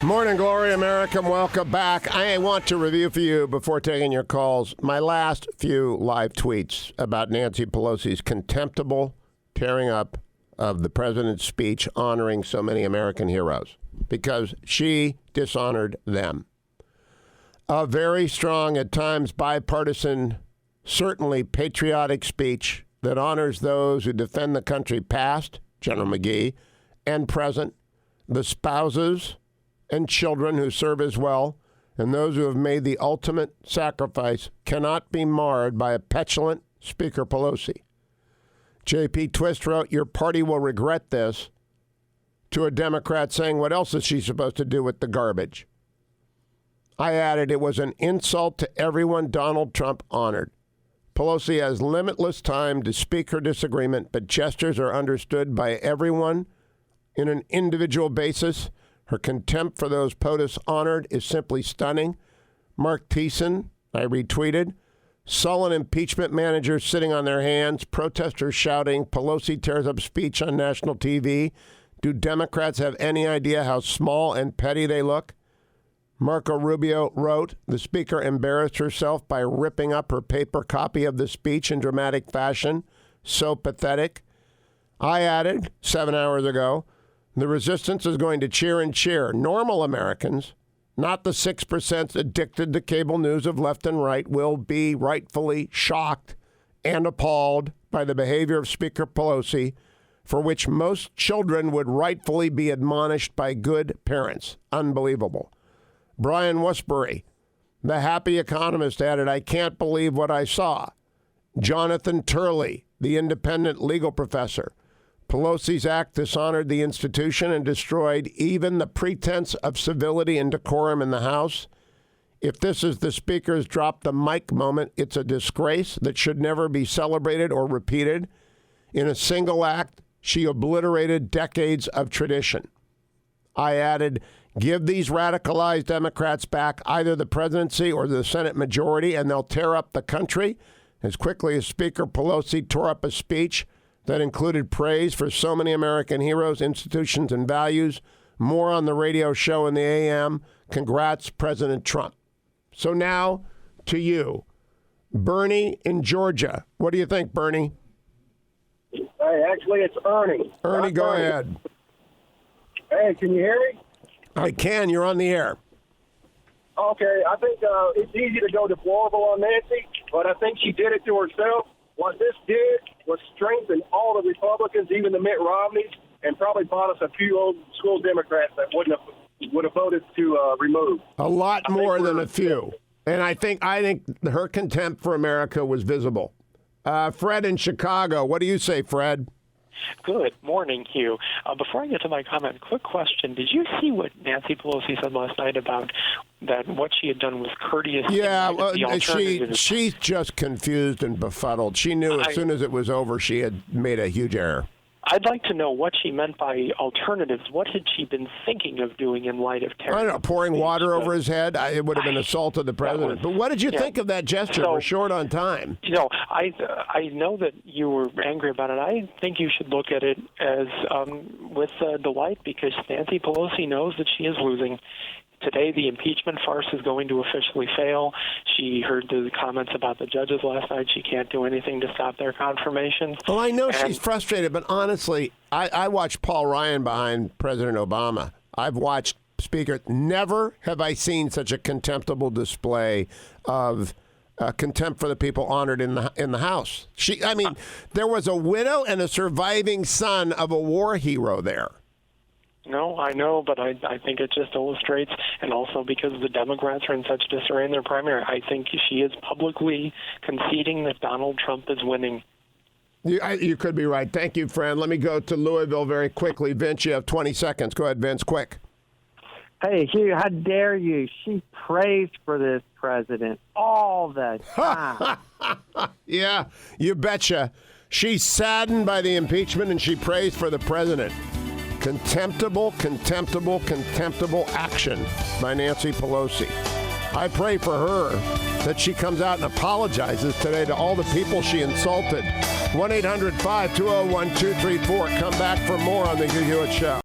Morning, Glory, America. Welcome back. I want to review for you, before taking your calls, my last few live tweets about Nancy Pelosi's contemptible tearing up of the president's speech honoring so many American heroes, because she dishonored them. A very strong, at times bipartisan, certainly patriotic speech that honors those who defend the country past, General McGee, and present, the spouses and children who serve as well, and those who have made the ultimate sacrifice, cannot be marred by a petulant Speaker Pelosi. J.P. Twist wrote, "Your party will regret this," to a Democrat saying, "What else is she supposed to do with the garbage?" I added, "It was an insult to everyone Donald Trump honored. Pelosi has limitless time to speak her disagreement, but gestures are understood by everyone in an individual basis. Her contempt for those POTUS honored is simply stunning." Mark Thiessen, I retweeted. Sullen impeachment managers sitting on their hands, protesters shouting, "Pelosi tears up speech on national TV." Do Democrats have any idea how small and petty they look? Marco Rubio wrote, "The speaker embarrassed herself by ripping up her paper copy of the speech in dramatic fashion. So pathetic." I added 7 hours ago, "The resistance is going to cheer and cheer. Normal Americans, not the 6% addicted to cable news of left and right, will be rightfully shocked and appalled by the behavior of Speaker Pelosi, for which most children would rightfully be admonished by good parents." Unbelievable. Brian Westbury, the happy economist, added, "I can't believe what I saw." Jonathan Turley, the independent legal professor, "Pelosi's act dishonored the institution and destroyed even the pretense of civility and decorum in the House. If this is the Speaker's drop the mic moment, it's a disgrace that should never be celebrated or repeated. In a single act, she obliterated decades of tradition." I added, "Give these radicalized Democrats back either the presidency or the Senate majority, and they'll tear up the country." As quickly as Speaker Pelosi tore up a speech that included praise for so many American heroes, institutions, and values. More on the radio show in the AM. Congrats, President Trump. So now to you, Bernie in Georgia. What do you think, Bernie? Hey, actually, it's Ernie. Ernie, go ahead. Hey, can you hear me? I can. You're on the air. Okay, I think it's easy to go deplorable on Nancy, but I think she did it to herself. What this did was strengthen all the Republicans, even the Mitt Romneys, and probably bought us a few old school Democrats that would have voted to remove. A lot more than a few. And I think her contempt for America was visible. Fred in Chicago. What do you say, Fred? Good morning, Hugh. Before I get to my comment, quick question. Did you see what Nancy Pelosi said last night about that what she had done was courteous? Yeah, well, she's just confused and befuddled. She knew as soon as it was over she had made a huge error. I'd like to know what she meant by alternatives. What had she been thinking of doing in light of terror? I don't know, pouring water over his head. It would have been assault of the president. But what did you think of that gesture? We're short on time. You know, I know that you were angry about it. I think you should look at it as with delight, because Nancy Pelosi knows that she is losing. Today, the impeachment farce is going to officially fail. She heard the comments about the judges last night. She can't do anything to stop their confirmations. Well, I know she's frustrated, but honestly, I watched Paul Ryan behind President Obama. I've watched Speaker. Never have I seen such a contemptible display of contempt for the people honored in the House. There was a widow and a surviving son of a war hero there. No, I know, but I think it just illustrates, and also because the Democrats are in such disarray in their primary, I think she is publicly conceding that Donald Trump is winning. You could be right. Thank you, friend. Let me go to Louisville very quickly. Vince, you have 20 seconds. Go ahead, Vince, quick. Hey, Hugh, how dare you? She praised for this president all the time. Yeah, you betcha. She's saddened by the impeachment, and she praised for the president. Contemptible, contemptible, contemptible action by Nancy Pelosi. I pray for her that she comes out and apologizes today to all the people she insulted. 1-800-520-1234. Come back for more on the Hugh Hewitts Show.